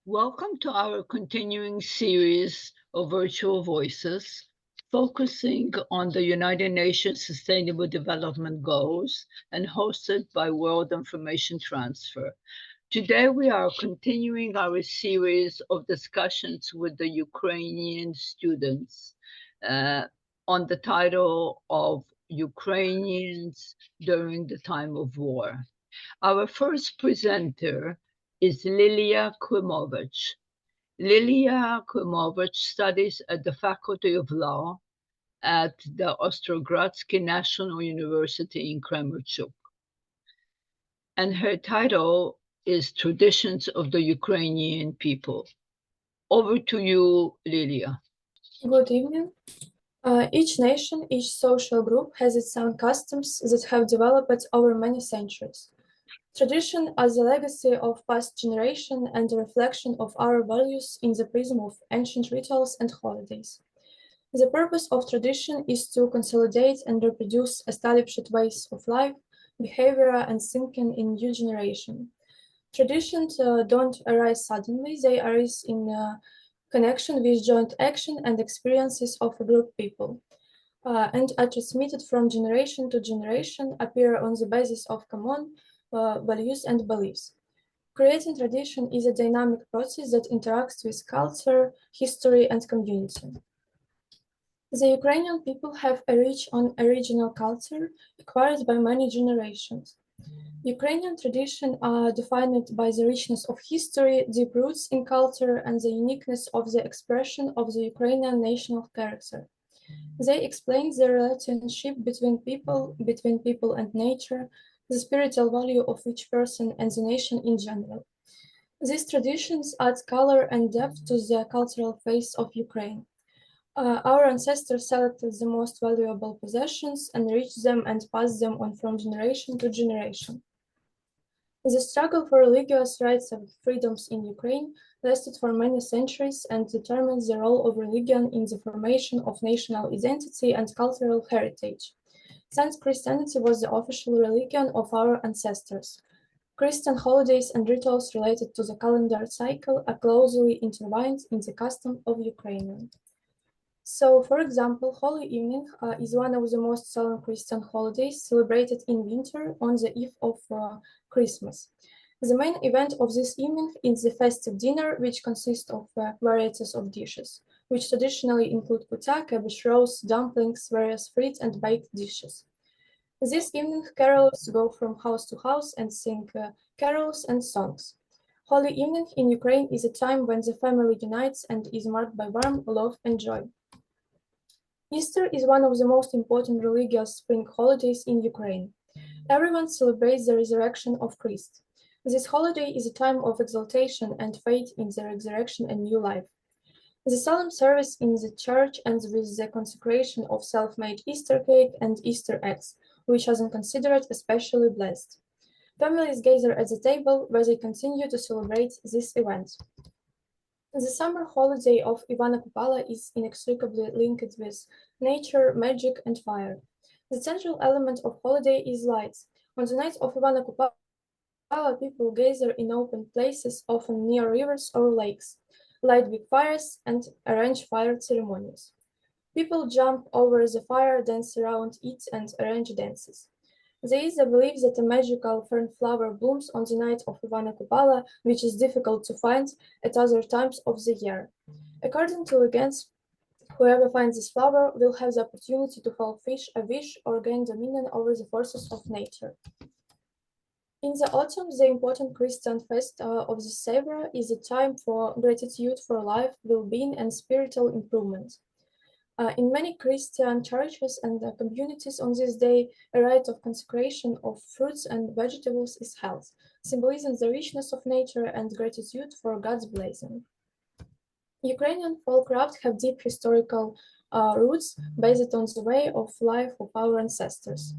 Welcome to our continuing series of virtual voices, focusing on the United Nations Sustainable Development Goals and hosted by World Information Transfer. Today, we are continuing our series of discussions with the Ukrainian students on the title of Ukrainians During the Time of War. Our first presenter is Lilia Klymovych. Lilia Klymovych studies at the Faculty of Law at the Ostrogradsky National University in Kremenchug. And her title is Traditions of the Ukrainian People. Over to you, Lilia. Good evening. Each nation, each social group has its own customs that have developed over many centuries. Tradition as a legacy of past generation and a reflection of our values in the prism of ancient rituals and holidays. The purpose of tradition is to consolidate and reproduce established ways of life, behavior, and thinking in new generation. Traditions don't arise suddenly, they arise in connection with joint action and experiences of a group of people, and are transmitted from generation to generation, appear on the basis of common values and beliefs. Creating tradition is a dynamic process that interacts with culture, history, and community. The Ukrainian people have a rich original culture acquired by many generations. Ukrainian traditions are defined by the richness of history, deep roots in culture, and the uniqueness of the expression of the Ukrainian national character. They explain the relationship between people and nature, the spiritual value of each person and the nation in general. These traditions add color and depth to the cultural face of Ukraine. Our ancestors selected the most valuable possessions, enriched them, and passed them on from generation to generation. The struggle for religious rights and freedoms in Ukraine lasted for many centuries and determined the role of religion in the formation of national identity and cultural heritage. Since Christianity was the official religion of our ancestors, Christian holidays and rituals related to the calendar cycle are closely intertwined in the custom of Ukrainians. So, for example, Holy Evening is one of the most solemn Christian holidays celebrated in winter on the eve of Christmas. The main event of this evening is the festive dinner, which consists of varieties of dishes, which traditionally include kutia, cabbage roast, dumplings, various fruit and baked dishes. This evening, carolers go from house to house and sing carols and songs. Holy Evening in Ukraine is a time when the family unites and is marked by warmth, love, and joy. Easter is one of the most important religious spring holidays in Ukraine. Everyone celebrates the resurrection of Christ. This holiday is a time of exaltation and faith in the resurrection and new life. The solemn service in the church ends with the consecration of self-made Easter cake and Easter eggs, which are considered especially blessed. Families gather at the table where they continue to celebrate this event. The summer holiday of Ivana Kupala is inextricably linked with nature, magic, and fire. The central element of holiday is lights. On the night of Ivana Kupala, people gather in open places, often near rivers or lakes, light big fires, and arrange fire ceremonies. People jump over the fire, dance around it, and arrange dances. There is a belief that a magical fern flower blooms on the night of Ivana Kupala, which is difficult to find at other times of the year. According to legends, whoever finds this flower will have the opportunity to fulfill a wish or gain dominion over the forces of nature. In the autumn, the important Christian fest of the Savior is a time for gratitude for life, well-being, and spiritual improvement. In many Christian churches and communities on this day, a rite of consecration of fruits and vegetables is held, symbolizing the richness of nature and gratitude for God's blessing. Ukrainian folk crafts have deep historical roots based on the way of life of our ancestors.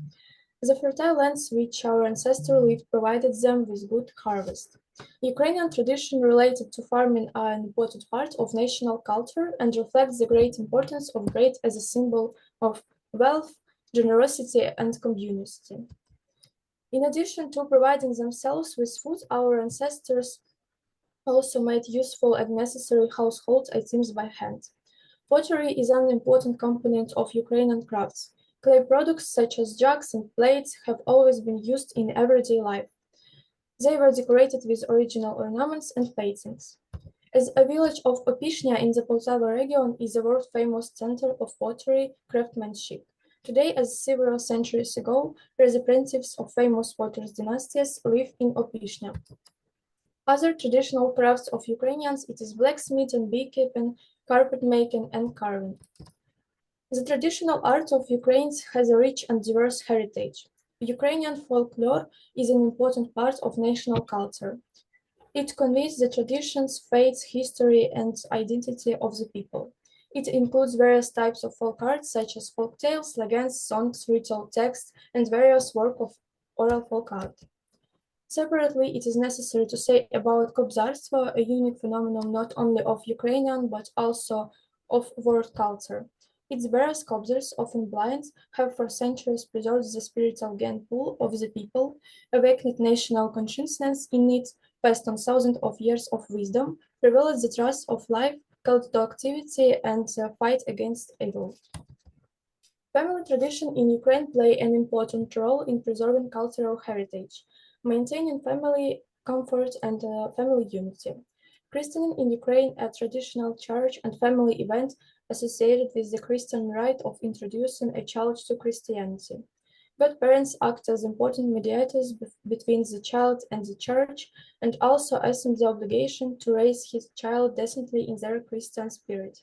The fertile lands which our ancestors lived provided them with good harvest. Ukrainian tradition related to farming are an important part of national culture and reflects the great importance of grain as a symbol of wealth, generosity, and community. In addition to providing themselves with food, our ancestors also made useful and necessary household items by hand. Pottery is an important component of Ukrainian crafts. Clay products such as jugs and plates have always been used in everyday life. They were decorated with original ornaments and paintings. As a village of Opishnya in the Poltava region is a world-famous center of pottery craftsmanship. Today, as several centuries ago, representatives of famous potters dynasties live in Opishnya. Other traditional crafts of Ukrainians it is blacksmithing, beekeeping, carpet making, and carving. The traditional art of Ukraine has a rich and diverse heritage. Ukrainian folklore is an important part of national culture. It conveys the traditions, faiths, history, and identity of the people. It includes various types of folk art, such as folk tales, legends, songs, ritual texts, and various works of oral folk art. Separately, it is necessary to say about Kobzarstvo, a unique phenomenon not only of Ukrainian but also of world culture. Its various Kobzars, often blind, have for centuries preserved the spiritual gain pool of the people, awakened national consciousness in it, passed on thousands of years of wisdom, revealed the trust of life, called to activity and fight against evil. Family tradition in Ukraine play an important role in preserving cultural heritage, maintaining family comfort and family unity. Christening in Ukraine, a traditional church and family event associated with the Christian rite of introducing a child to Christianity. Godparents act as important mediators between the child and the church and also assume the obligation to raise his child decently in their Christian spirit.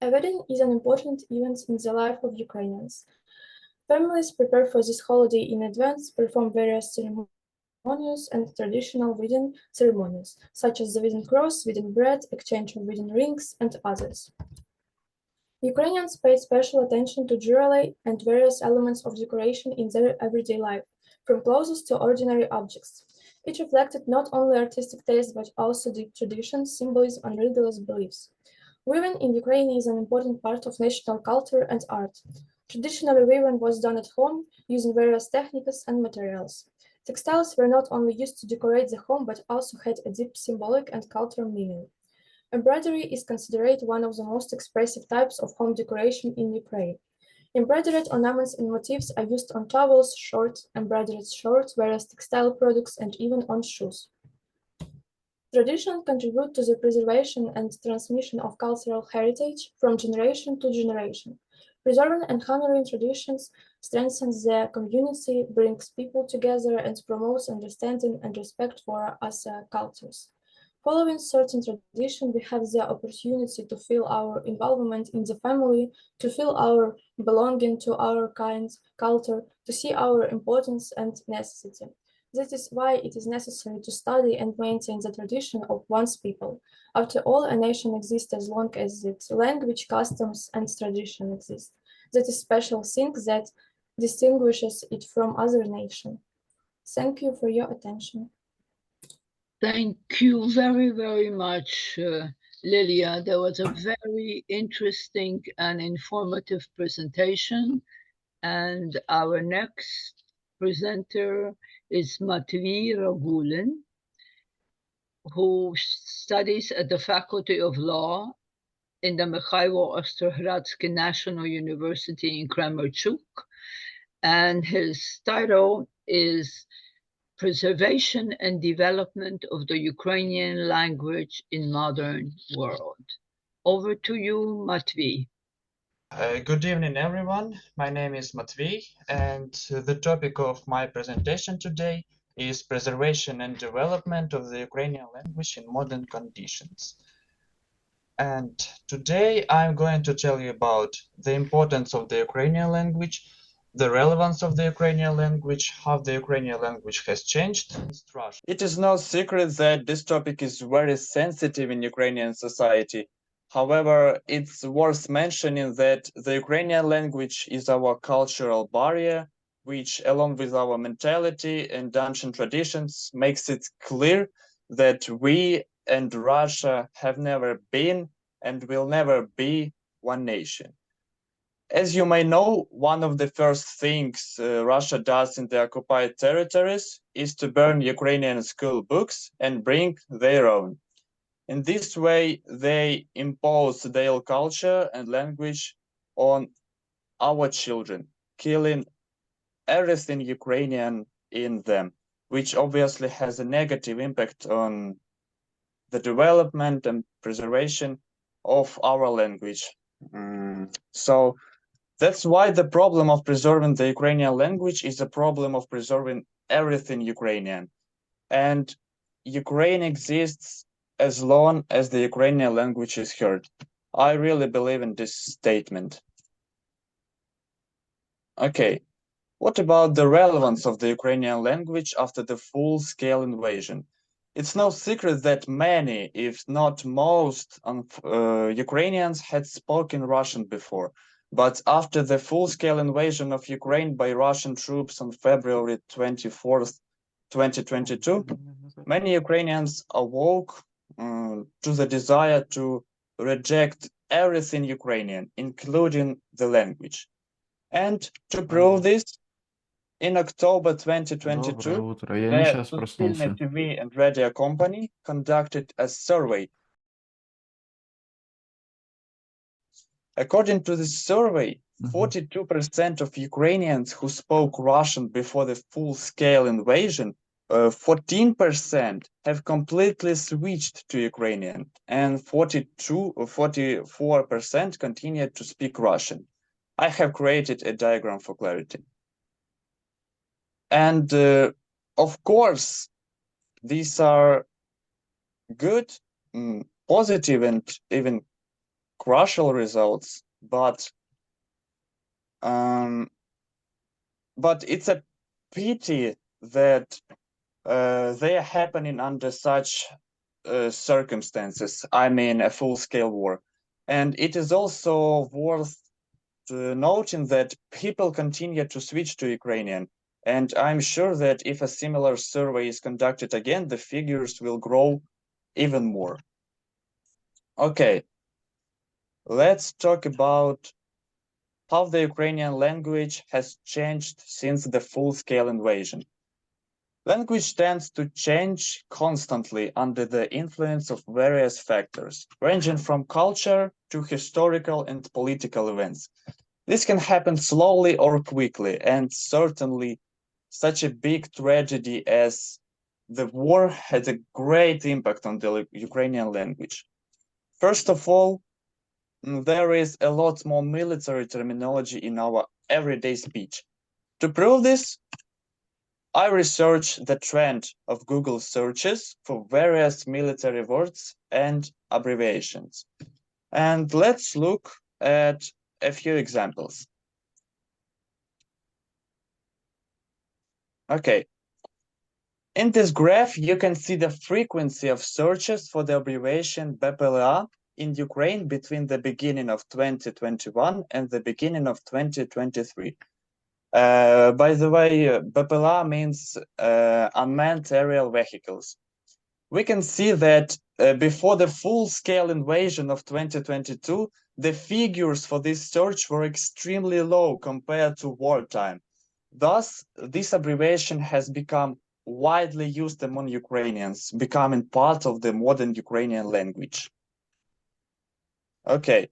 A wedding is an important event in the life of Ukrainians. Families prepare for this holiday in advance, perform various ceremonies and traditional wedding ceremonies, such as the wedding cross, wedding bread, exchange of wedding rings, and others. Ukrainians pay special attention to jewelry and various elements of decoration in their everyday life, from clothes to ordinary objects. It reflected not only artistic taste but also deep traditions, symbolism, and religious beliefs. Weaving in Ukraine is an important part of national culture and art. Traditionally, weaving was done at home using various techniques and materials. Textiles were not only used to decorate the home but also had a deep symbolic and cultural meaning. Embroidery is considered one of the most expressive types of home decoration in Ukraine. Embroidered ornaments and motifs are used on towels, embroidered shorts, various textile products, and even on shoes. Traditions contribute to the preservation and transmission of cultural heritage from generation to generation. Preserving and honoring traditions strengthens the community, brings people together, and promotes understanding and respect for other cultures. Following certain tradition, we have the opportunity to feel our involvement in the family, to feel our belonging to our kind culture, to see our importance and necessity. That is why it is necessary to study and maintain the tradition of one's people. After all, a nation exists as long as its language, customs, and tradition exist. That is special thing that distinguishes it from other nations. Thank you for your attention. Thank you very, very much, Lilia. That was a very interesting and informative presentation. And our next presenter is Matvij Ragulin, who studies at the Faculty of Law in the Mykhailo Ostrogradsky National University in Kremenchug. And his title is Preservation and Development of the Ukrainian Language in Modern World. Over to you, Matvij. Good evening, everyone. My name is Matvij, and the topic of my presentation today is preservation and development of the Ukrainian language in modern conditions. And today I'm going to tell you about the importance of the Ukrainian language, the relevance of the Ukrainian language, how the Ukrainian language has changed. It is no secret that this topic is very sensitive in Ukrainian society. However, it's worth mentioning that the Ukrainian language is our cultural barrier, which, along with our mentality and ancient traditions, makes it clear that we and Russia have never been and will never be one nation. As you may know, one of the first things Russia does in the occupied territories is to burn Ukrainian school books and bring their own. In this way, they impose their culture and language on our children, killing everything Ukrainian in them, which obviously has a negative impact on the development and preservation of our language. So that's why the problem of preserving the Ukrainian language is a problem of preserving everything Ukrainian. And Ukraine exists as long as the Ukrainian language is heard. I really believe in this statement. Okay, what about the relevance of the Ukrainian language after the full-scale invasion? It's no secret that many, if not most, Ukrainians had spoken Russian before. But after the full-scale invasion of Ukraine by Russian troops on February 24th, 2022, many Ukrainians awoke to the desire to reject everything Ukrainian, including the language. And to prove this, in October 2022, Доброе утро. Я не the сейчас Suspilne проснулся. TV and radio company conducted a survey. According to this survey, 42% of Ukrainians who spoke Russian before the full-scale invasion, 14% have completely switched to Ukrainian, and 44% continued to speak Russian. I have created a diagram for clarity. And of course, these are good, positive, and even crucial results, but it's a pity that they are happening under such circumstances. I mean, a full-scale war. And it is also worth noting that people continue to switch to Ukrainian. And I'm sure that if a similar survey is conducted again, the figures will grow even more. Okay, let's talk about how the Ukrainian language has changed since the full-scale invasion. Language tends to change constantly under the influence of various factors, ranging from culture to historical and political events. This can happen slowly or quickly, and certainly such a big tragedy as the war had a great impact on the Ukrainian language. First of all, there is a lot more military terminology in our everyday speech. To prove this, I researched the trend of Google searches for various military words and abbreviations. And let's look at a few examples. Okay. In this graph, you can see the frequency of searches for the abbreviation BPLA in Ukraine between the beginning of 2021 and the beginning of 2023. By the way, BPLA means unmanned aerial vehicles. We can see that before the full-scale invasion of 2022, the figures for this search were extremely low compared to wartime. Thus, this abbreviation has become widely used among Ukrainians, becoming part of the modern Ukrainian language. Okay,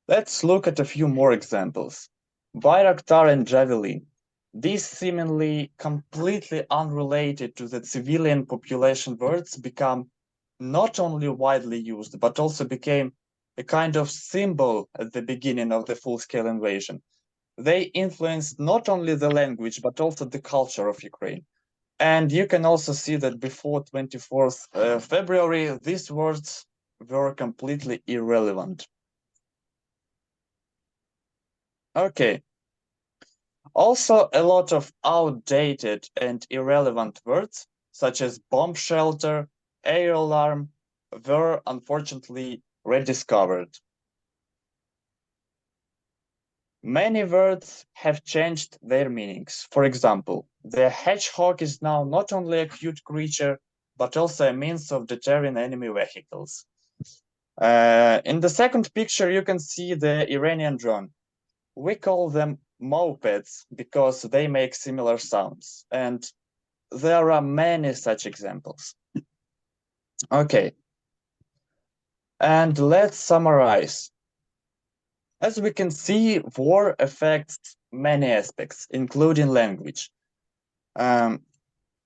let's look at a few more examples. Bayraktar and Javelin. These seemingly completely unrelated to the civilian population words become not only widely used, but also became a kind of symbol at the beginning of the full-scale invasion. They influenced not only the language, but also the culture of Ukraine. And you can also see that before 24th February, these words were completely irrelevant. Okay. Also, a lot of outdated and irrelevant words, such as bomb shelter, air alarm, were unfortunately rediscovered. Many words have changed their meanings. For example, the hedgehog is now not only a cute creature, but also a means of deterring enemy vehicles. In the second picture, you can see the Iranian drone. we call them mopeds because they make similar sounds, and there are many such examples. Okay, and let's summarize. As we can see, war affects many aspects, including language.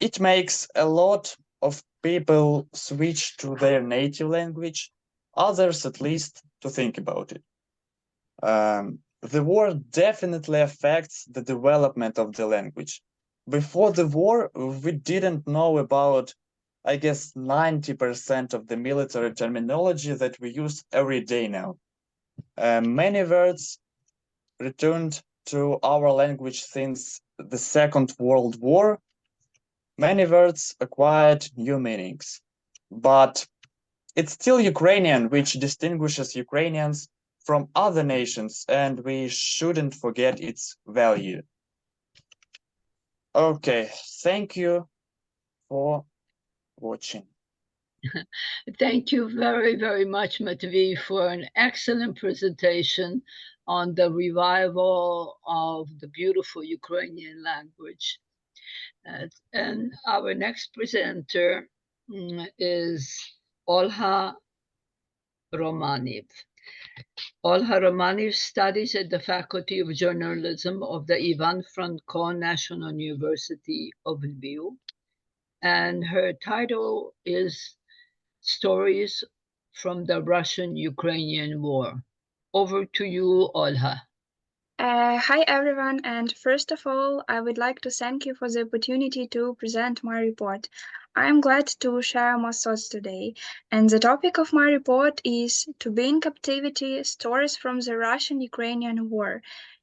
It makes a lot of people switch to their native language, others at least to think about it. The war definitely affects the development of the language. Before the war, we didn't know about, I guess, 90% of the military terminology that we use every day now. Many words returned to our language since the Second World War. Many words acquired new meanings, but it's still Ukrainian, which distinguishes Ukrainians from other nations, and we shouldn't forget its value. Okay, thank you for watching. Thank you very, very much, Matvij, for an excellent presentation on the revival of the beautiful Ukrainian language. And our next presenter is Olga Romaniv. Olga Romaniv studies at the Faculty of Journalism of the Ivan Franko National University of Lviv, and her title is Stories from the Russian-Ukrainian War. Over to you, Olga. Hi everyone, and first of all, I would like to thank you for the opportunity to present my report. I am glad to share my thoughts today, and the topic of my report is To Be in Captivity, Stories from the Russian-Ukrainian War.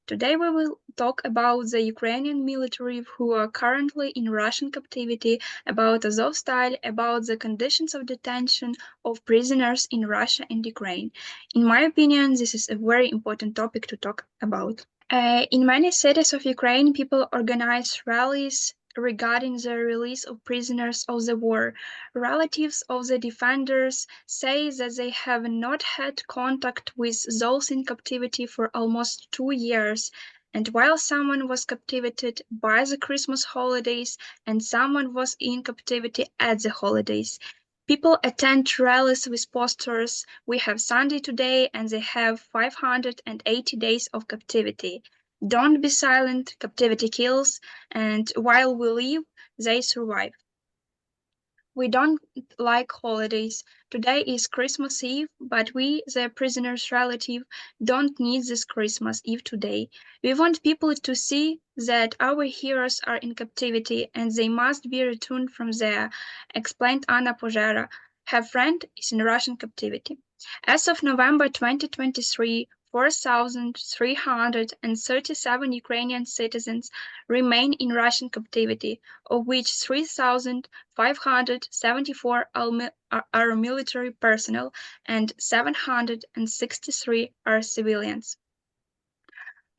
Today we will talk about the Ukrainian military who are currently in Russian captivity, about Azovstal, about the conditions of detention of prisoners in Russia and Ukraine. In my opinion, this is a very important topic to talk about. In many cities of Ukraine, people organize rallies regarding the release of prisoners of the war. Relatives of the defenders say that they have not had contact with those in captivity for almost 2 years. And while someone was captivated by the Christmas holidays and someone was in captivity at the holidays, people attend rallies with posters. We have Sunday today and they have 580 days of captivity. Don't be silent, captivity kills, and while we live, they survive. We don't like holidays. Today is Christmas Eve, but we, the prisoner's relative, don't need this Christmas Eve today. We want people to see that our heroes are in captivity and they must be returned from there, explained Anna Pozhera. Her friend is in Russian captivity. As of November 2023, 4,337 Ukrainian citizens remain in Russian captivity, of which 3,574 are military personnel and 763 are civilians.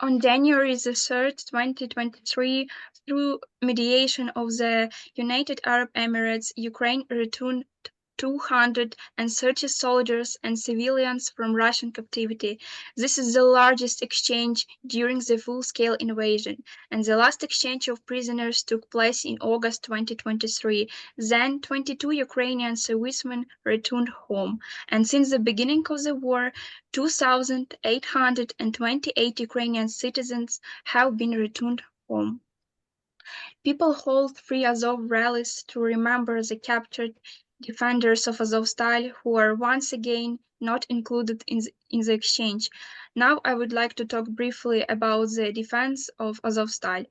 On January 3rd, 2023, through mediation of the United Arab Emirates, Ukraine returned 230 soldiers and civilians from Russian captivity. This is the largest exchange during the full-scale invasion, and the last exchange of prisoners took place in August 2023. Then 22 Ukrainian servicemen returned home, and since the beginning of the war, 2,828 Ukrainian citizens have been returned home. People hold free Azov rallies to remember the captured defenders of Azovstal who are once again not included in the exchange. Now I would like to talk briefly about the defense of Azovstal.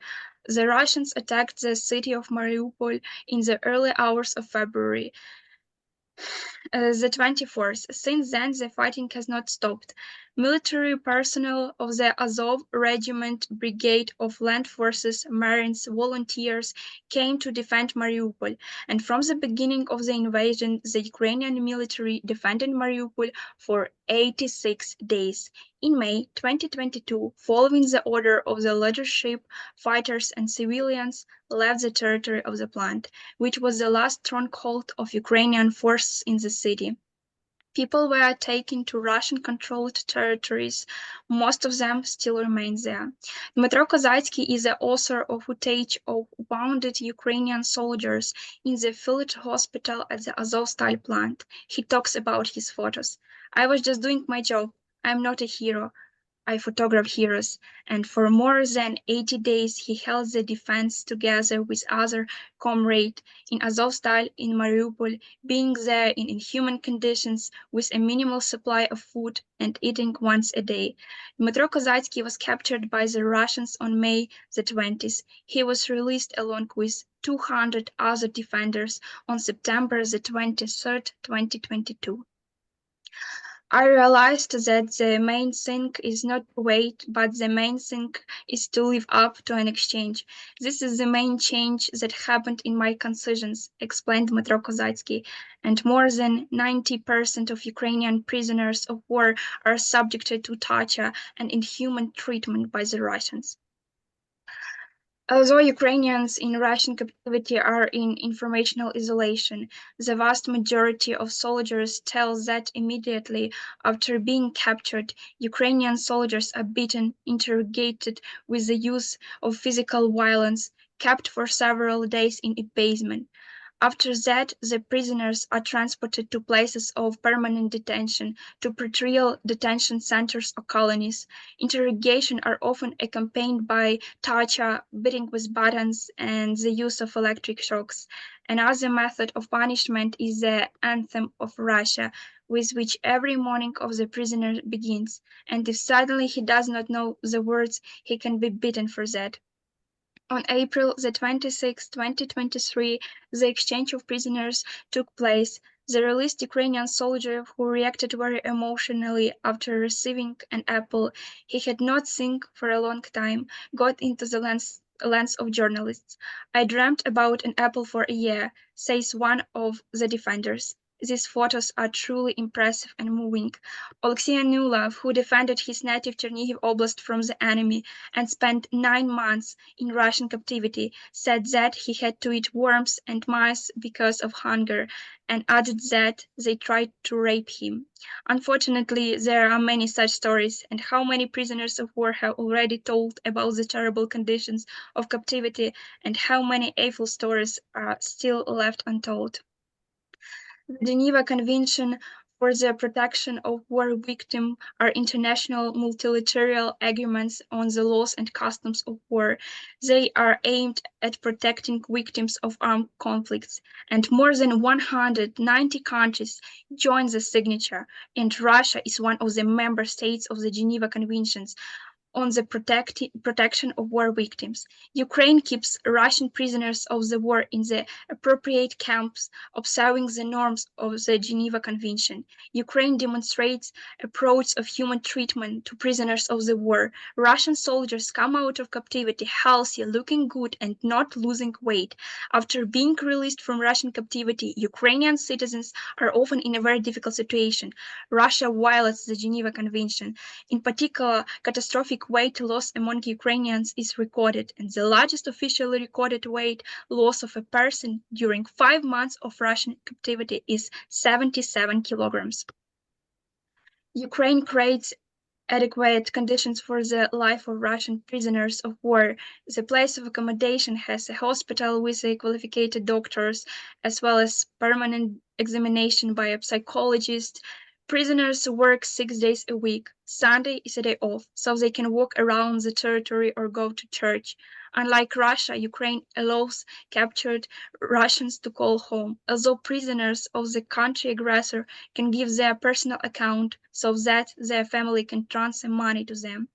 The Russians attacked the city of Mariupol in the early hours of February the 24th. Since then, the fighting has not stopped. Military personnel of the Azov Regiment, Brigade of Land Forces, Marines, volunteers came to defend Mariupol. And from the beginning of the invasion, the Ukrainian military defended Mariupol for 86 days. In May 2022, following the order of the leadership, fighters and civilians left the territory of the plant, which was the last stronghold of Ukrainian forces in the city. People were taken to Russian-controlled territories. Most of them still remain there. Dmytro Kozaitsky is the author of footage of wounded Ukrainian soldiers in the village hospital at the Azovstal plant. He talks about his photos. I was just doing my job. I'm not a hero. I photograph heroes, and for more than 80 days he held the defense together with other comrades in Azovstal, in Mariupol, being there in inhuman conditions with a minimal supply of food and eating once a day. Dmytro Kozaitsky was captured by the Russians on May the 20th. He was released along with 200 other defenders on September the 23rd, 2022. I realized that the main thing is not to wait, but the main thing is to live up to an exchange. This is the main change that happened in my conclusions, explained Dmytro Kozaitsky, and more than 90% of Ukrainian prisoners of war are subjected to torture and inhuman treatment by the Russians. Although Ukrainians in Russian captivity are in informational isolation, the vast majority of soldiers tell that immediately after being captured, Ukrainian soldiers are beaten, interrogated with the use of physical violence, kept for several days in a basement. After that, the prisoners are transported to places of permanent detention, to pretrial detention centers or colonies. Interrogation are often accompanied by torture, beating with batons, and the use of electric shocks. Another method of punishment is the anthem of Russia, with which every morning of the prisoner begins, and if suddenly he does not know the words, he can be beaten for that. On April the 26th, 2023, the exchange of prisoners took place. The released Ukrainian soldier, who reacted very emotionally after receiving an apple he had not seen for a long time, got into the lens of journalists. I dreamt about an apple for a year, says one of the defenders. These photos are truly impressive and moving. Alexei Anulov, who defended his native Chernihiv Oblast from the enemy and spent 9 months in Russian captivity, said that he had to eat worms and mice because of hunger, and added that they tried to rape him. Unfortunately, there are many such stories, and how many prisoners of war have already told about the terrible conditions of captivity, and how many awful stories are still left untold. The Geneva Convention for the Protection of War Victims are international multilateral agreements on the laws and customs of war. They are aimed at protecting victims of armed conflicts, and more than 190 countries joined the signature, and Russia is one of the member states of the Geneva Conventions on the protection of war victims. Ukraine keeps Russian prisoners of the war in the appropriate camps, observing the norms of the Geneva Convention. Ukraine demonstrates approach of human treatment to prisoners of the war. Russian soldiers come out of captivity healthy, looking good, and not losing weight. After being released from Russian captivity, Ukrainian citizens are often in a very difficult situation. Russia violates the Geneva Convention. In particular, catastrophic weight loss among Ukrainians is recorded, and the largest officially recorded weight loss of a person during 5 months of Russian captivity is 77 kilograms. Ukraine creates adequate conditions for the life of Russian prisoners of war. The place of accommodation has a hospital with qualified doctors, as well as permanent examination by a psychologist. Prisoners work 6 days a week. Sunday is a day off, so they can walk around the territory or go to church. Unlike Russia, Ukraine allows captured Russians to call home, although prisoners of the country aggressor can give their personal account so that their family can transfer money to them.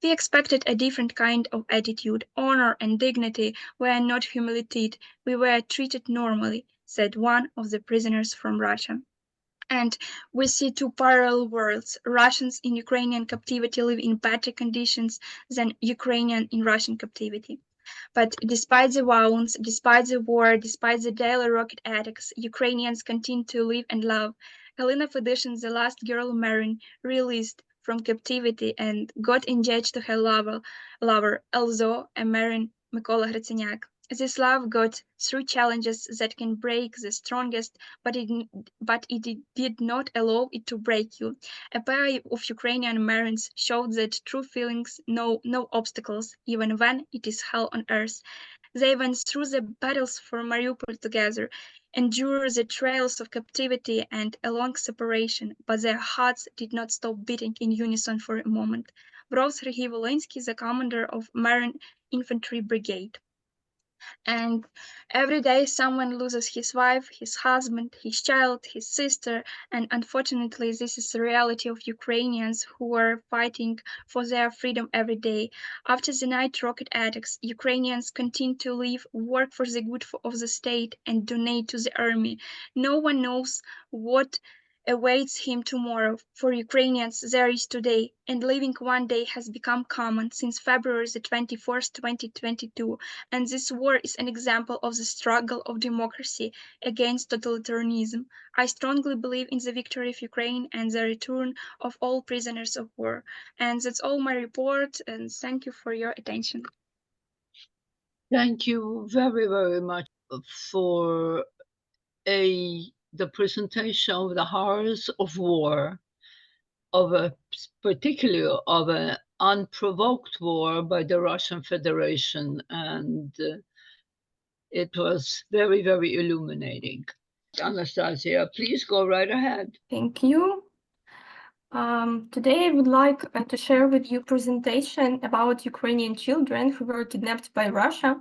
We expected a different kind of attitude. Honor and dignity were not humiliated. We were treated normally, said one of the prisoners from Russia. And we see two parallel worlds. Russians in Ukrainian captivity live in better conditions than Ukrainian in Russian captivity. But despite the wounds, despite the war, despite the daily rocket attacks, Ukrainians continue to live and love. Helena Fedyshin, the last girl Marin, released from captivity and got engaged to her lover, although a Marin Mykola Hrytsenyak. This love got through challenges that can break the strongest, but it did not allow it to break you. A pair of Ukrainian Marines showed that true feelings know no obstacles, even when it is hell on earth. They went through the battles for Mariupol together, endured the trials of captivity and a long separation, but their hearts did not stop beating in unison for a moment. Wrote Serhiy Volynskyi, the commander of Marine Infantry Brigade. And every day someone loses his wife, his husband, his child, his sister, and unfortunately this is the reality of Ukrainians who are fighting for their freedom every day. After the night rocket attacks, Ukrainians continue to live, work for the good of the state, and donate to the army. No one knows what awaits him tomorrow. For Ukrainians, there is today, and living one day has become common since February the 24th, 2022, and this war is an example of the struggle of democracy against totalitarianism. I strongly believe in the victory of Ukraine and the return of all prisoners of war. And that's all my report, and thank you for your attention. Thank you very, very much for the presentation of the horrors of war, particularly of an unprovoked war by the Russian Federation, and it was very, very illuminating. Anastasia, please go right ahead. Thank you. Today I would like to share with you a presentation about Ukrainian children who were kidnapped by Russia.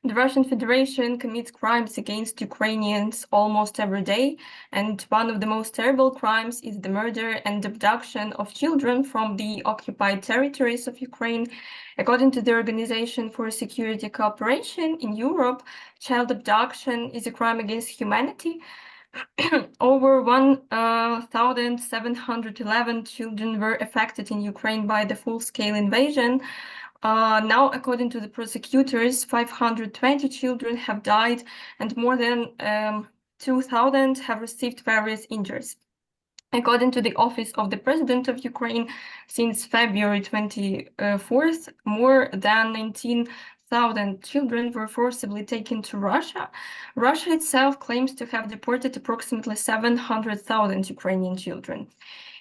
The Russian Federation commits crimes against Ukrainians almost every day, and one of the most terrible crimes is the murder and abduction of children from the occupied territories of Ukraine. According to the Organization for Security Cooperation in Europe, child abduction is a crime against humanity. Over 1,711 children were affected in Ukraine by the full-scale invasion. Now, according to the prosecutors, 520 children have died and more than 2,000 have received various injuries. According to the Office of the President of Ukraine, since February 24th, more than 19,000 children were forcibly taken to Russia. Russia itself claims to have deported approximately 700,000 Ukrainian children.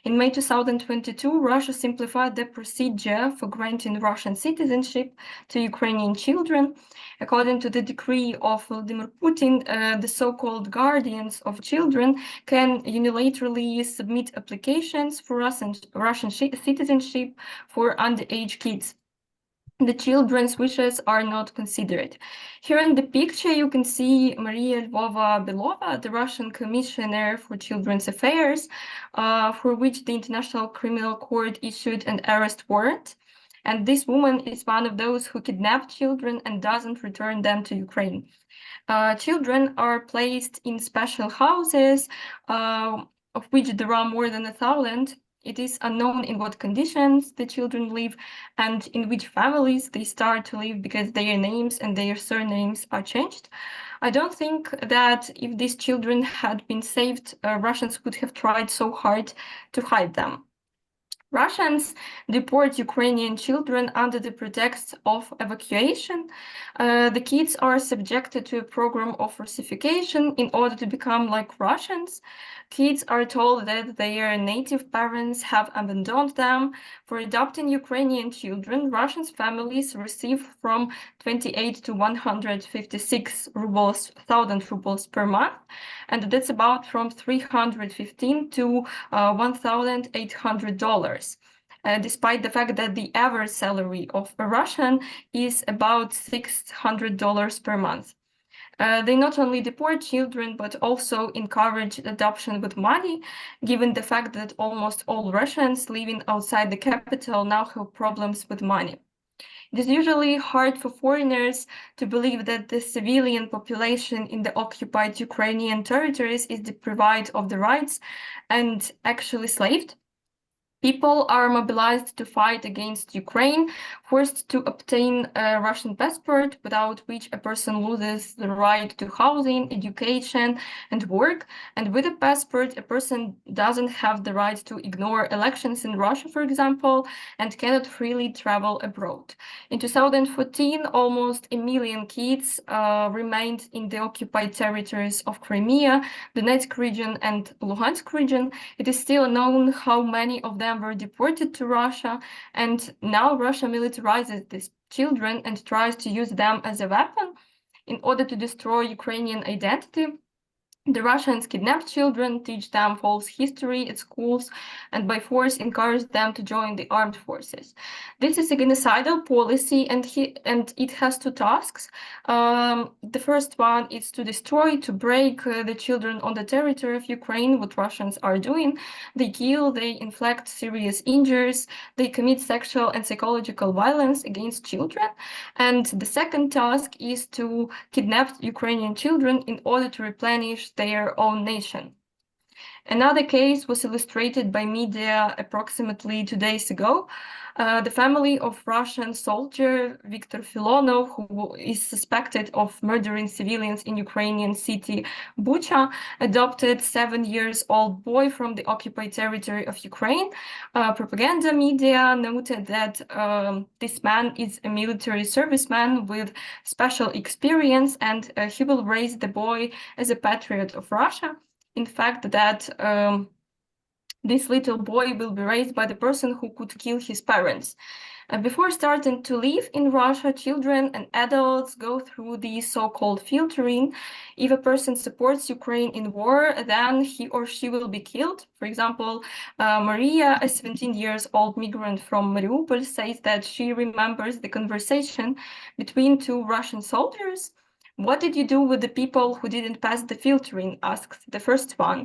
In May 2022, Russia simplified the procedure for granting Russian citizenship to Ukrainian children. According to the decree of Vladimir Putin, the so-called guardians of children can unilaterally submit applications for Russian citizenship for underage kids. The children's wishes are not considered. Here in the picture, you can see Maria Lvova Belova, the Russian Commissioner for Children's Affairs, for which the International Criminal Court issued an arrest warrant. And this woman is one of those who kidnapped children and doesn't return them to Ukraine. Children are placed in special houses, of which there are more than 1,000. It is unknown in what conditions the children live and in which families they start to live because their names and their surnames are changed. I don't think that if these children had been saved, Russians would have tried so hard to hide them. Russians deport Ukrainian children under the pretext of evacuation. The kids are subjected to a program of Russification in order to become like Russians. Kids are told that their native parents have abandoned them. For adopting Ukrainian children, Russian families receive from 28 to 156 rubles, 1,000 rubles per month, and that's about from $315 to $1,800. Despite the fact that the average salary of a Russian is about $600 per month. They not only deport children, but also encourage adoption with money, given the fact that almost all Russians living outside the capital now have problems with money. It is usually hard for foreigners to believe that the civilian population in the occupied Ukrainian territories is deprived of the rights and actually slaved. People are mobilized to fight against Ukraine, forced to obtain a Russian passport, without which a person loses the right to housing, education, and work. And with a passport, a person doesn't have the right to ignore elections in Russia, for example, and cannot freely travel abroad. In 2014, almost 1 million kids remained in the occupied territories of Crimea, Donetsk region, and Luhansk region. It is still unknown how many of them were deported to Russia, and now Russia militarizes these children and tries to use them as a weapon in order to destroy Ukrainian identity. The Russians kidnap children, teach them false history at schools, and by force encourage them to join the armed forces. This is a genocidal policy, and it has two tasks. The first one is to destroy, to break the children on the territory of Ukraine, what Russians are doing. They kill, they inflict serious injuries, they commit sexual and psychological violence against children. And the second task is to kidnap Ukrainian children in order to replenish their own nation. Another case was illustrated by media approximately 2 days ago. The family of Russian soldier Viktor Filonov, who is suspected of murdering civilians in Ukrainian city Bucha, adopted 7-year-old boy from the occupied territory of Ukraine. Propaganda media noted that this man is a military serviceman with special experience, and he will raise the boy as a patriot of Russia. In fact, that this little boy will be raised by the person who could kill his parents. Before starting to live in Russia, children and adults go through the so-called filtering. If a person supports Ukraine in war, then he or she will be killed. For example, Maria, a 17-year-old migrant from Mariupol, says that she remembers the conversation between two Russian soldiers. "What did you do with the people who didn't pass the filtering?" asked the first one.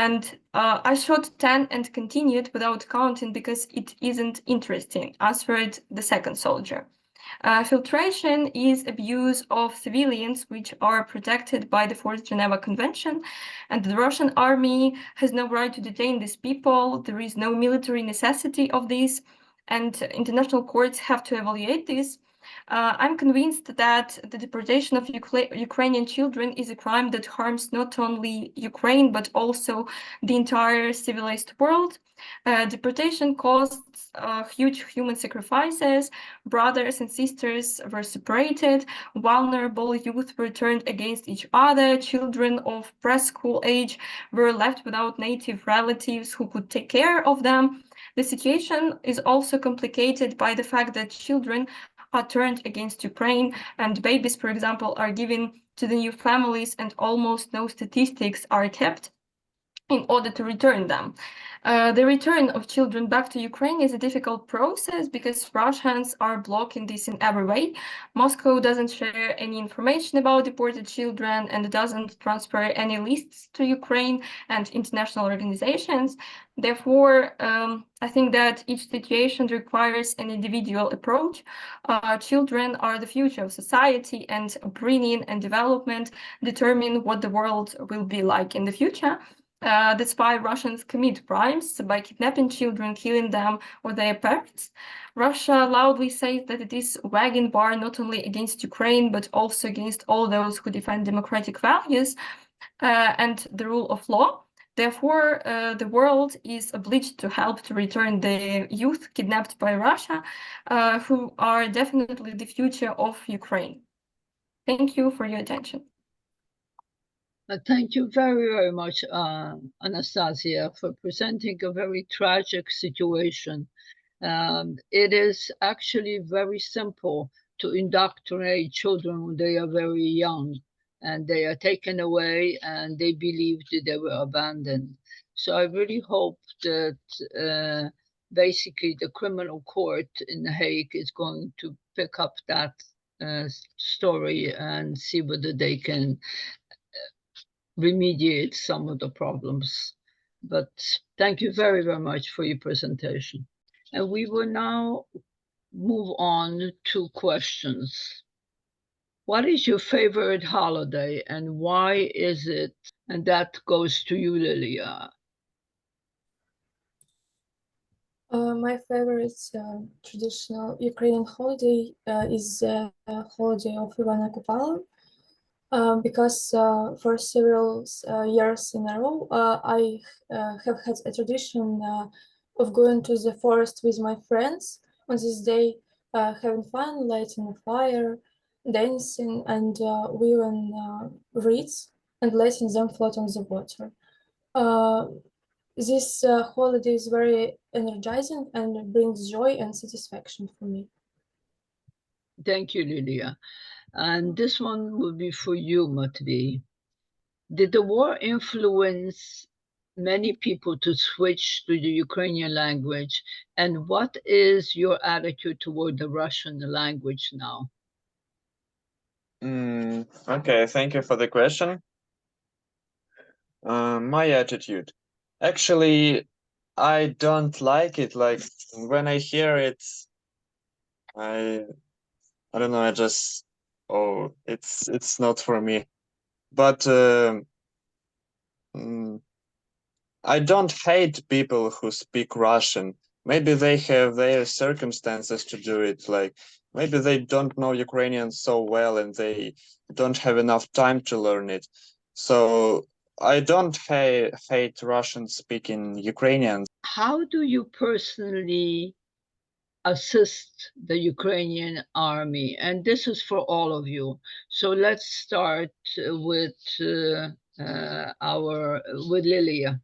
And "I shot 10 and continued without counting because it isn't interesting," answered the second soldier. Filtration is abuse of civilians which are protected by the Fourth Geneva Convention, and the Russian army has no right to detain these people. There is no military necessity of this, and international courts have to evaluate this. I'm convinced that the deportation of Ukrainian children is a crime that harms not only Ukraine, but also the entire civilized world. Deportation costs huge human sacrifices. Brothers and sisters were separated. Vulnerable youth were turned against each other. Children of preschool age were left without native relatives who could take care of them. The situation is also complicated by the fact that children are turned against Ukraine, and babies, for example, are given to the new families, and almost no statistics are kept in order to return them. The return of children back to Ukraine is a difficult process because Russians are blocking this in every way. Moscow doesn't share any information about deported children and doesn't transfer any lists to Ukraine and international organizations. Therefore, I think that each situation requires an individual approach. Children are the future of society, and upbringing and development determine what the world will be like in the future. That's why Russians commit crimes by kidnapping children, killing them or their parents. Russia loudly says that it is wagging bar not only against Ukraine, but also against all those who defend democratic values and the rule of law. Therefore, the world is obliged to help to return the youth kidnapped by Russia, who are definitely the future of Ukraine. Thank you for your attention. Thank you very, very much, Anastasiia, for presenting a very tragic situation. It is actually very simple to indoctrinate children when they are very young, and they are taken away and they believed they were abandoned. So I really hope that basically the criminal court in The Hague is going to pick up that story and see whether they can remediate some of the problems. But thank you very, very much for your presentation. And we will now move on to questions. What is your favorite holiday and why is it? And that goes to you, Lilia. My favorite traditional Ukrainian holiday is the holiday of Ivana Kupala, because for several years in a row, I have had a tradition of going to the forest with my friends on this day, having fun, lighting a fire, dancing, and weaving reeds and letting them float on the water. This holiday is very energizing and brings joy and satisfaction for me. Thank you, Lilia. And this one will be for you, Matvij. Did the war influence many people to switch to the Ukrainian language? And what is your attitude toward the Russian language now? Okay, thank you for the question. My attitude. Actually, I don't like it. Like when I hear it, I don't know. I just it's not for me. But I don't hate people who speak Russian. Maybe they have their circumstances to do it. Like maybe they don't know Ukrainian so well and they don't have enough time to learn it. So I don't hate Russian speaking Ukrainians. How do you personally assist the Ukrainian army? And this is for all of you. So let's start with with Lilia.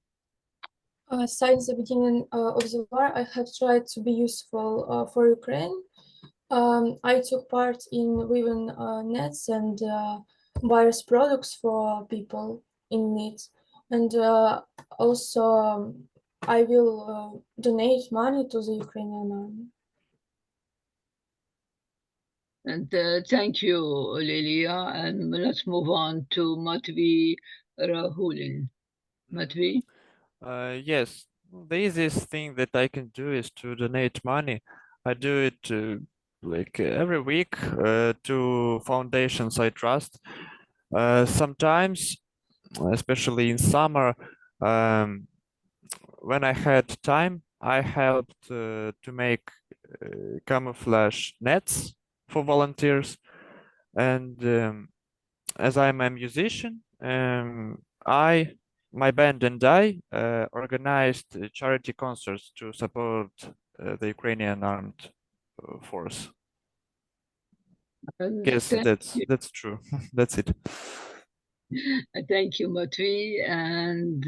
Since the beginning of the war, I have tried to be useful for Ukraine. I took part in weaving nets and various products for people in need. And also, I will donate money to the Ukrainian army. And thank you, Lilia. And let's move on to Matvij Ragulin. Matvij? Yes, the easiest thing that I can do is to donate money. I do it like every week to foundations I trust. Sometimes, especially in summer, when I had time, I helped to make camouflage nets for volunteers. And as I'm a musician, my band and I organized charity concerts to support the Ukrainian armed force. Yes, that's true. That's it. Thank you, Matvij. And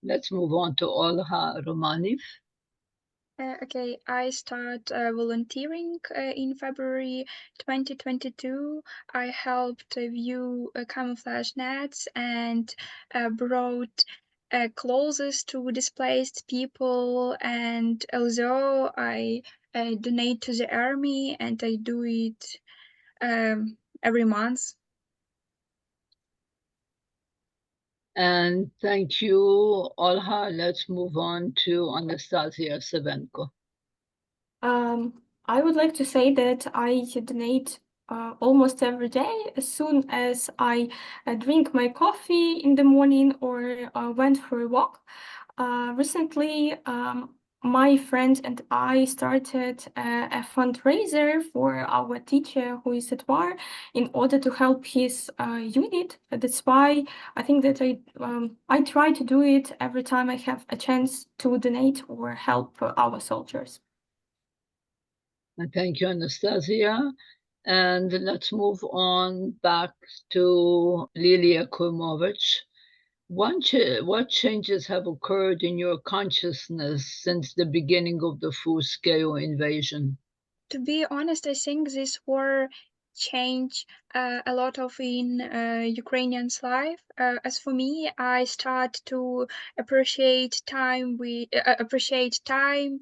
let's move on to Olga Romaniv. Okay, I start volunteering in February 2022. I helped view camouflage nets and brought clothes to displaced people. And although I donate to the army and I do it every month. And thank you, Olga. Let's move on to Anastasiia Savenko. I would like to say that I donate almost every day as soon as I drink my coffee in the morning or went for a walk. Recently, my friend and I started a fundraiser for our teacher who is at war in order to help his unit. That's why I think that I try to do it every time I have a chance to donate or help our soldiers. Thank you, Anastasiia. And let's move on back to Lilia Klymovych. What changes have occurred in your consciousness since the beginning of the full-scale invasion? To be honest, I think this war changed a lot of in Ukrainians' life. As for me, I start to appreciate time,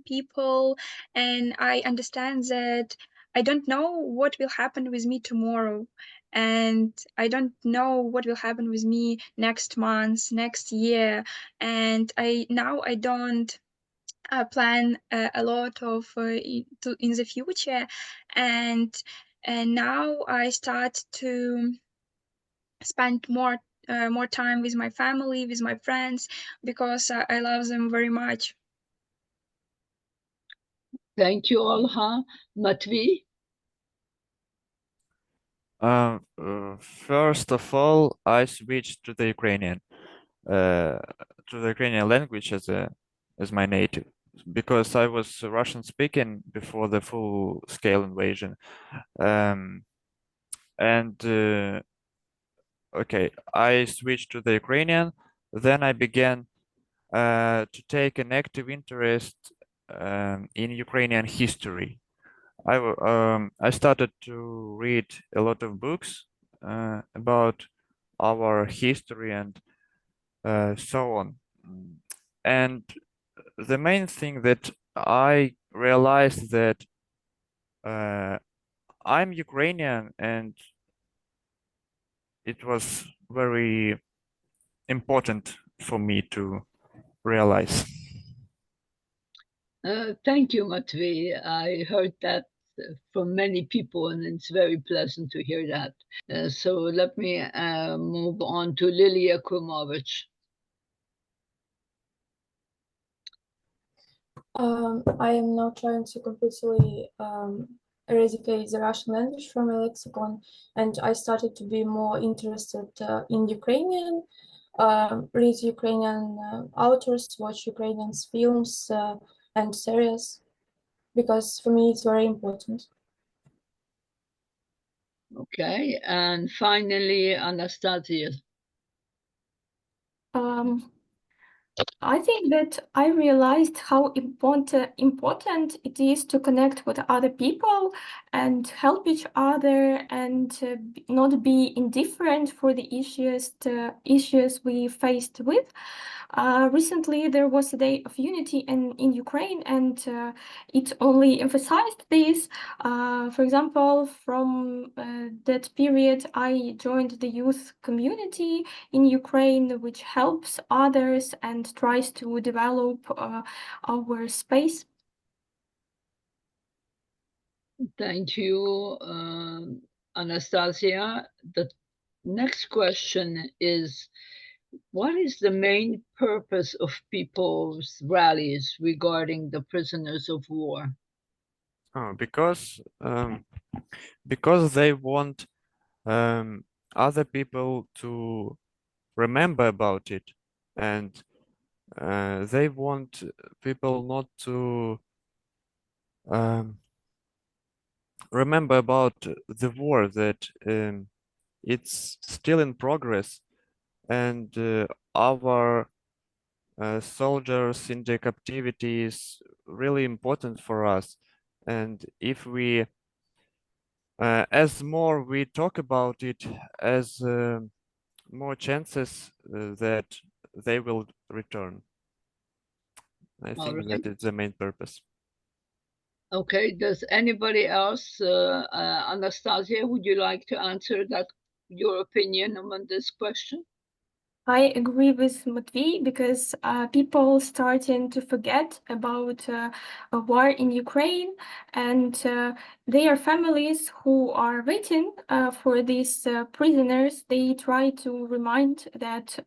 people, and I understand that I don't know what will happen with me tomorrow, and I don't know what will happen with me next month, next year, and I don't plan a lot of in the future, and now I start to spend more time with my family, with my friends, because I love them very much. Thank you, Olha. Matvij? First of all, I switched to the Ukrainian language as my native, because I was Russian speaking before the full scale invasion. Okay, I switched to the Ukrainian. Then I began to take an active interest in Ukrainian history. I started to read a lot of books about our history and so on. And the main thing that I realized that I'm Ukrainian, and it was very important for me to realize. Thank you, Matvij. I heard that from many people, and it's very pleasant to hear that. So let me move on to Lilia Klymovych. I am now trying to completely eradicate the Russian language from my lexicon, and I started to be more interested in Ukrainian, read Ukrainian authors, watch Ukrainian films and series, because for me it's very important. Okay, and finally, Anastasiia. I think that I realized how important it is to connect with other people and help each other, and not be indifferent for the issues we faced with. Recently, there was a Day of Unity in Ukraine, and it only emphasized this. For example, from that period, I joined the youth community in Ukraine, which helps others and tries to develop our space. Thank you, Anastasiia. The next question is, what is the main purpose of people's rallies regarding the prisoners of war? Because they want other people to remember about it, and they want people not to remember about the war, that it's still in progress, and our soldiers in the captivity is really important for us. And if we as more we talk about it, as more chances that they will return. I think that it's the main purpose. Okay, does anybody else, Anastasiia, would you like to answer that, your opinion on this question? I agree with Matvij, because people starting to forget about a war in Ukraine, and their families who are waiting for these prisoners, they try to remind that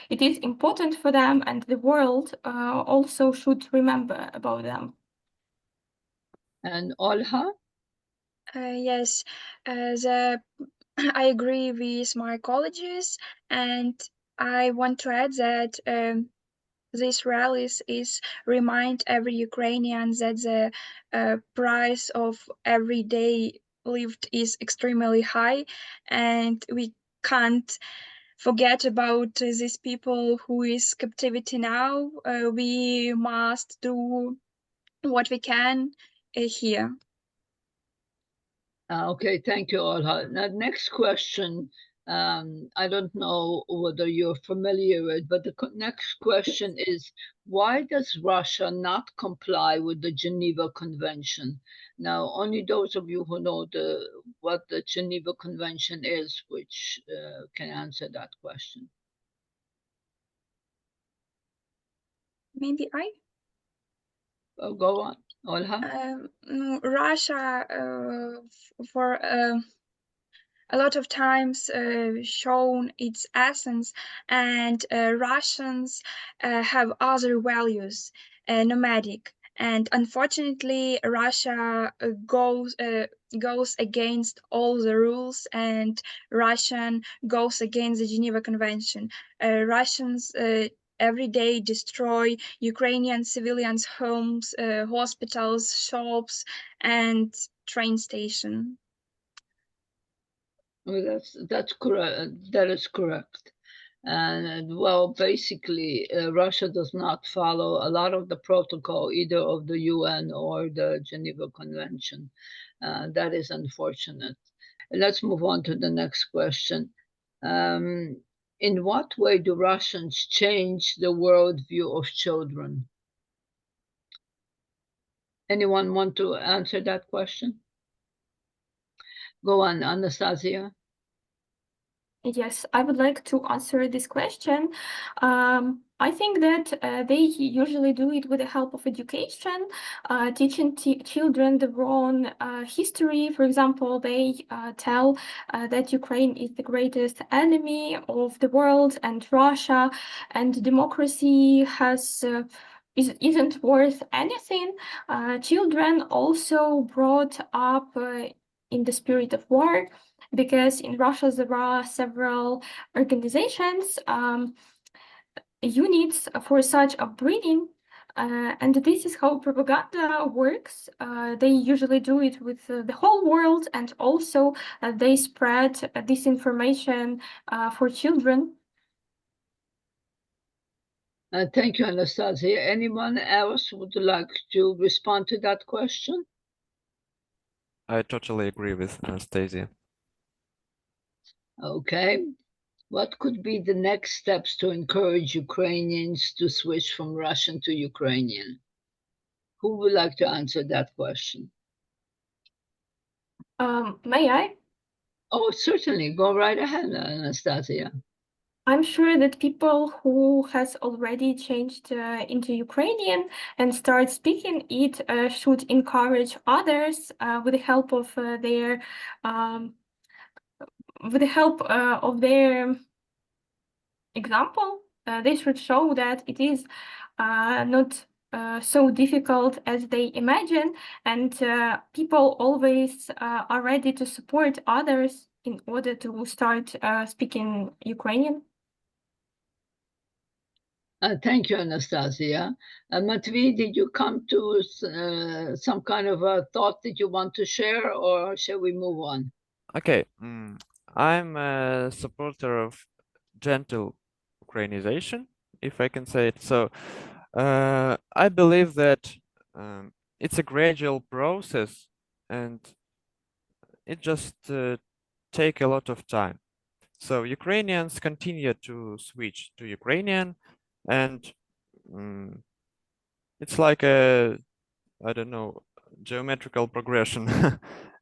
it is important for them, and the world also should remember about them. And Olha? Yes, I agree with my colleagues, and I want to add that these rallies is remind every Ukrainian that the price of every day lived is extremely high, and we can't forget about these people who is captivity now. We must do what we can here. Okay, thank you, Olha. Now, next question, I don't know whether you're familiar with, but the next question is, why does Russia not comply with the Geneva Convention? Now, only those of you who know what the Geneva Convention is, which can answer that question. Maybe I? Oh, go on, Olha. Russia, for a lot of times shown its essence, and Russians have other values, nomadic, And unfortunately, Russia goes against all the rules, and Russian goes against the Geneva Convention. Russians every day destroy Ukrainian civilians' homes, hospitals, shops, and train station. Well, that's correct. That is correct. And well, basically, Russia does not follow a lot of the protocol, either of the UN or the Geneva Convention. That is unfortunate. Let's move on to the next question. In what way do Russians change the worldview of children? Anyone want to answer that question? Go on, Anastasiia. Yes, I would like to answer this question. I think that they usually do it with the help of education, teaching children the wrong history. For example, they tell that Ukraine is the greatest enemy of the world, and Russia and democracy isn't worth anything. Children also brought up in the spirit of war, because in Russia there are several organizations, units for such upbringing, and this is how propaganda works. They usually do it with the whole world, and also they spread disinformation for children. Thank you, Anastasiia. Anyone else would like to respond to that question? I totally agree with Anastasiia. Okay. What could be the next steps to encourage Ukrainians to switch from Russian to Ukrainian? Who would like to answer that question? May I? Oh, certainly. Go right ahead, Anastasiia. I'm sure that people who has already changed into Ukrainian and start speaking it should encourage others with the help of their example. They should show that it is not so difficult as they imagine, and people always are ready to support others in order to start speaking Ukrainian. Thank you, Anastasiia. Matvij, did you come to some kind of a thought that you want to share, or shall we move on? Okay, I'm a supporter of gentle Ukrainization, if I can say it. So I believe that it's a gradual process, and it just take a lot of time. So Ukrainians continue to switch to Ukrainian, and it's like a, I don't know, geometrical progression.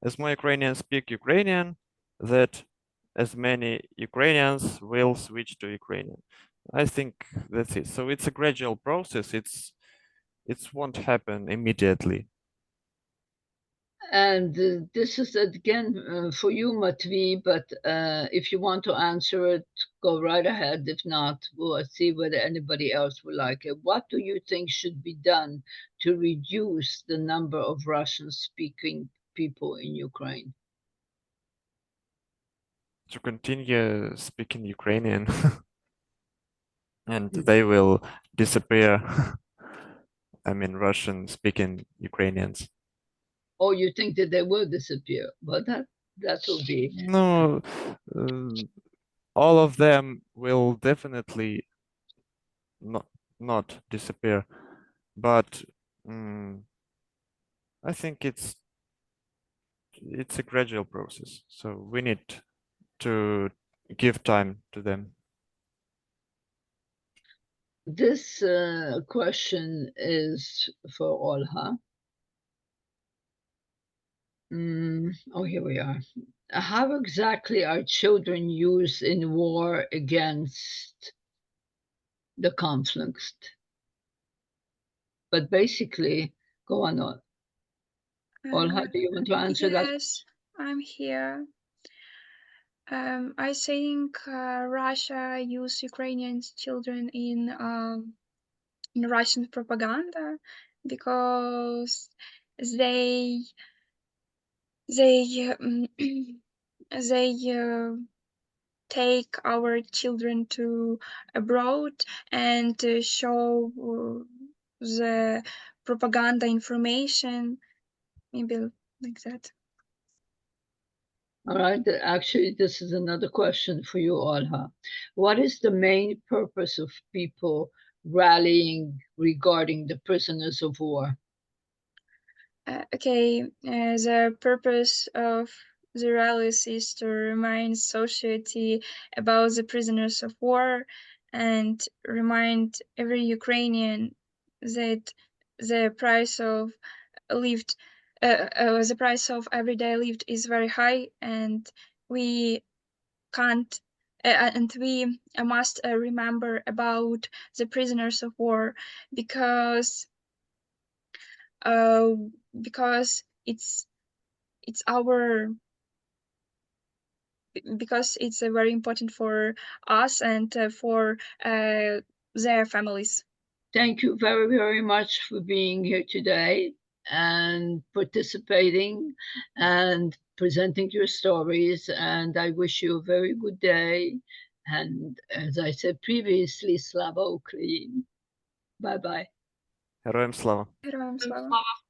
As more Ukrainians speak Ukrainian, that as many Ukrainians will switch to Ukrainian. I think that's it. So it's a gradual process. It won't happen immediately. And this is again for you, Matvij, but if you want to answer it, go right ahead. If not, we'll see whether anybody else would like it. What do you think should be done to reduce the number of Russian-speaking people in Ukraine? To continue speaking Ukrainian, and they will disappear. I mean, Russian-speaking Ukrainians. Or you think that they will disappear? But that will be No, all of them will definitely not disappear, but I think it's a gradual process. So we need to give time to them. This question is for Olga. Oh, here we are. How exactly are children used in war against the conflict? But basically, go on. Olga, do you want to answer that? Yes, I'm here. I think Russia use Ukrainian children in Russian propaganda, because they take our children to abroad and show the propaganda information, maybe like that. All right, actually, this is another question for you, Olga. What is the main purpose of people rallying regarding the prisoners of war? The purpose of the rallies is to remind society about the prisoners of war and remind every Ukrainian that the price of the price of everyday lived is very high, and we can't and we must remember about the prisoners of war because it's our because it's very important for us and for their families. Thank you very, very much for being here today and participating and presenting your stories. And I wish you a very good day. And as I said previously, Slava Ukraini. Bye-bye. Героям слава. Героям слава. Слава.